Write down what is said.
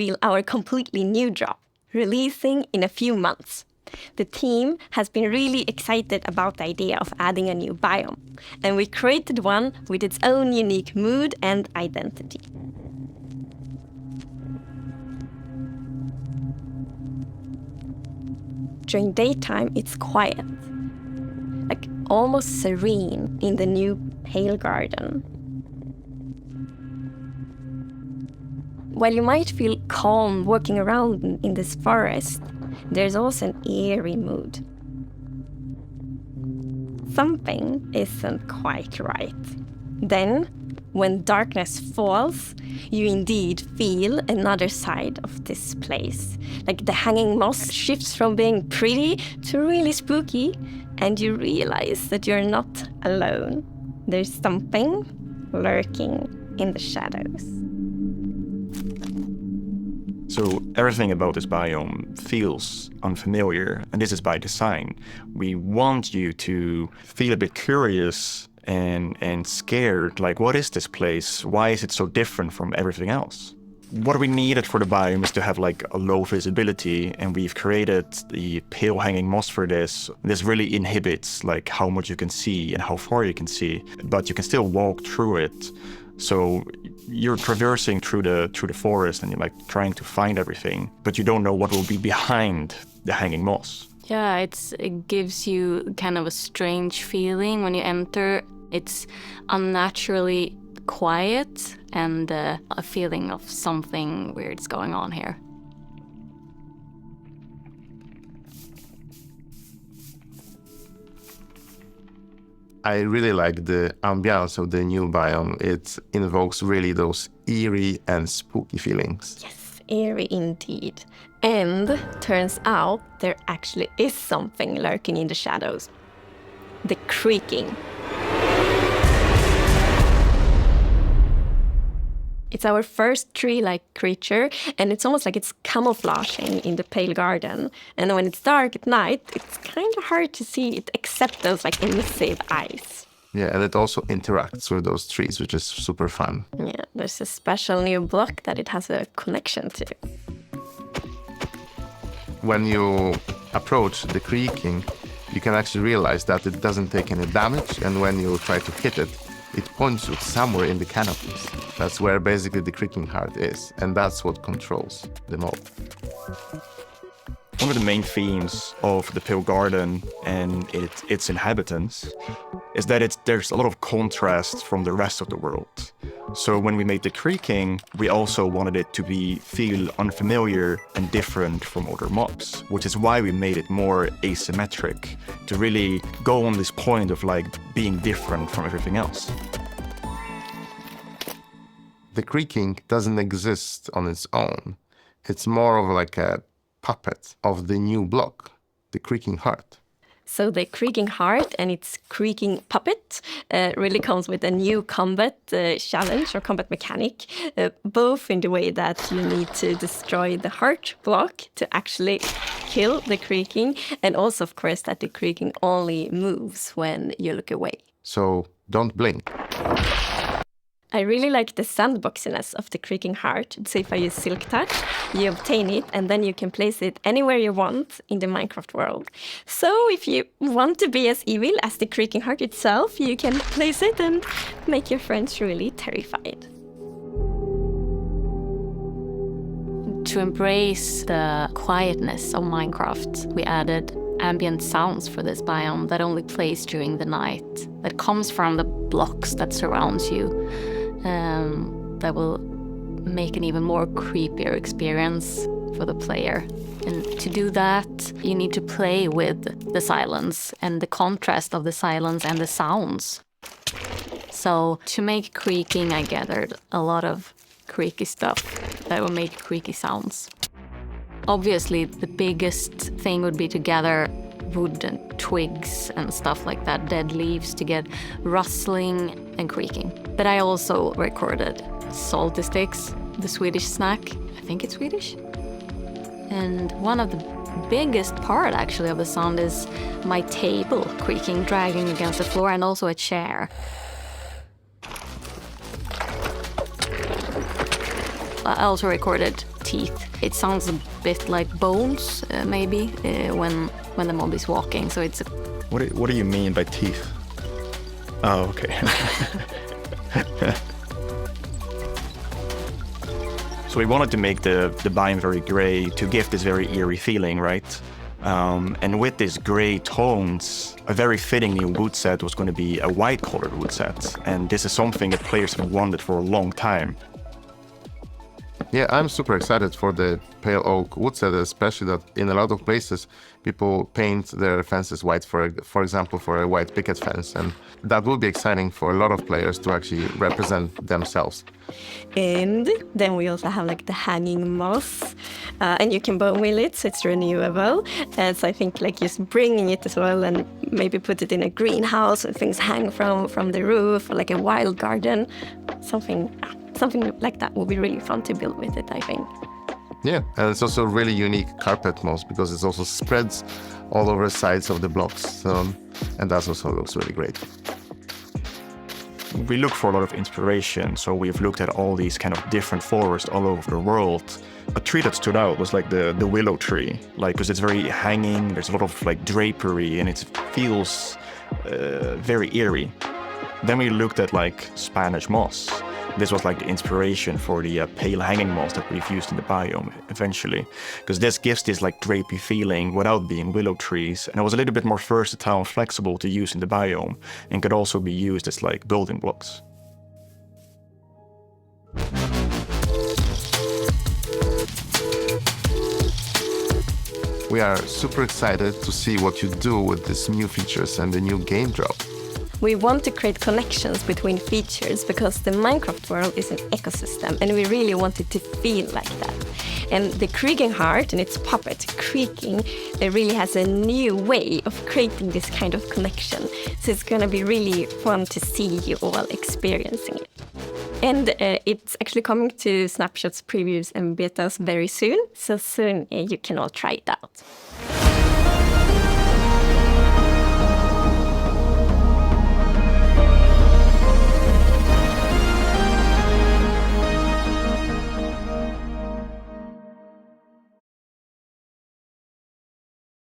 reveal our completely new drop, releasing in a few months. The team has been really excited about the idea of adding a new biome, and we created one with its own unique mood and identity. During daytime, it's quiet, like almost serene in the new pale garden. While you might feel calm walking around in this forest, there's also an eerie mood. Something isn't quite right. Then, when darkness falls, you indeed feel another side of this place. Like the hanging moss shifts from being pretty to really spooky, and you realize that you're not alone. There's something lurking in the shadows. So everything about this biome feels unfamiliar, and this is by design. We want you to feel a bit curious and scared, like, what is this place? Why is it so different from everything else? What we needed for the biome is to have like a low visibility, and we've created the pale hanging moss for this. This really inhibits like how much you can see and how far you can see, but you can still walk through it. So you're traversing through the forest and you're like trying to find everything, but you don't know what will be behind the hanging moss. Yeah, it gives you kind of a strange feeling when you enter. It's unnaturally quiet and a feeling of something weird's going on here. I really like the ambiance of the new biome. It invokes really those eerie and spooky feelings. Yes, eerie indeed. And turns out there actually is something lurking in the shadows. The creaking. It's our first tree-like creature, and it's almost like it's camouflaging in the pale garden. And when it's dark at night, it's kind of hard to see it except those like emissive eyes. Yeah, and it also interacts with those trees, which is super fun. Yeah, there's a special new block that it has a connection to. When you approach the creaking, you can actually realize that it doesn't take any damage, and when you try to hit it, it points you somewhere in the canopies. That's where basically the creaking heart is, and that's what controls the mob. One of the main themes of the Pale Garden and its inhabitants is that there's a lot of contrast from the rest of the world. So when we made the creaking, we also wanted it to feel unfamiliar and different from other mobs, which is why we made it more asymmetric, to really go on this point of like being different from everything else. The creaking doesn't exist on its own. It's more of like a puppet of the new block, the creaking heart. So the creaking heart and its creaking puppet really comes with a new combat challenge or combat mechanic, both in the way that you need to destroy the heart block to actually kill the creaking, and also, of course, that the creaking only moves when you look away. So don't blink. I really like the sandboxiness of the creaking heart. So if I use Silk Touch, you obtain it, and then you can place it anywhere you want in the Minecraft world. So if you want to be as evil as the creaking heart itself, you can place it and make your friends really terrified. To embrace the quietness of Minecraft, we added ambient sounds for this biome that only plays during the night, that comes from the blocks that surrounds you. That will make an even more creepier experience for the player. And to do that, you need to play with the silence and the contrast of the silence and the sounds. So to make creaking, I gathered a lot of creaky stuff that will make creaky sounds. Obviously, the biggest thing would be to gather wood and twigs and stuff like that, dead leaves, to get rustling and creaking. But I also recorded salty sticks, the Swedish snack. I think it's Swedish. And one of the biggest part, actually, of the sound is my table creaking, dragging against the floor, and also a chair. I also recorded teeth. It sounds a bit like bones, maybe, when the mob is walking. So it's What do you mean by teeth? Oh, okay. So we wanted to make the biome very gray to give this very eerie feeling, right? And with these gray tones, a very fitting new wood set was going to be a white-colored wood set. And this is something that players have wanted for a long time. Yeah, I'm super excited for the pale oak wood set, especially that in a lot of places people paint their fences white, for example, for a white picket fence. And that will be exciting for a lot of players to actually represent themselves. And then we also have like the hanging moss, and you can bone wheel it, so it's renewable. So I think like just bringing it as well, and maybe put it in a greenhouse and things hang from the roof, or like a wild garden, something like that will be really fun to build with it, I think. Yeah, and it's also really unique carpet moss because it also spreads all over the sides of the blocks, and that also looks really great. We look for a lot of inspiration, so we've looked at all these kind of different forests all over the world. A tree that stood out was like the willow tree, like because it's very hanging, there's a lot of like drapery, and it feels very eerie. Then we looked at like Spanish moss. This was like the inspiration for the pale hanging moss that we've used in the biome eventually, because this gives this like drapey feeling without being willow trees, and it was a little bit more versatile and flexible to use in the biome, and could also be used as like building blocks. We are super excited to see what you do with these new features and the new game drop. We want to create connections between features because the Minecraft world is an ecosystem, and we really want it to feel like that. And the creaking heart and its puppet creaking, it really has a new way of creating this kind of connection. So it's going to be really fun to see you all experiencing it. And it's actually coming to Snapshots, previews and betas very soon. So soon you can all try it out.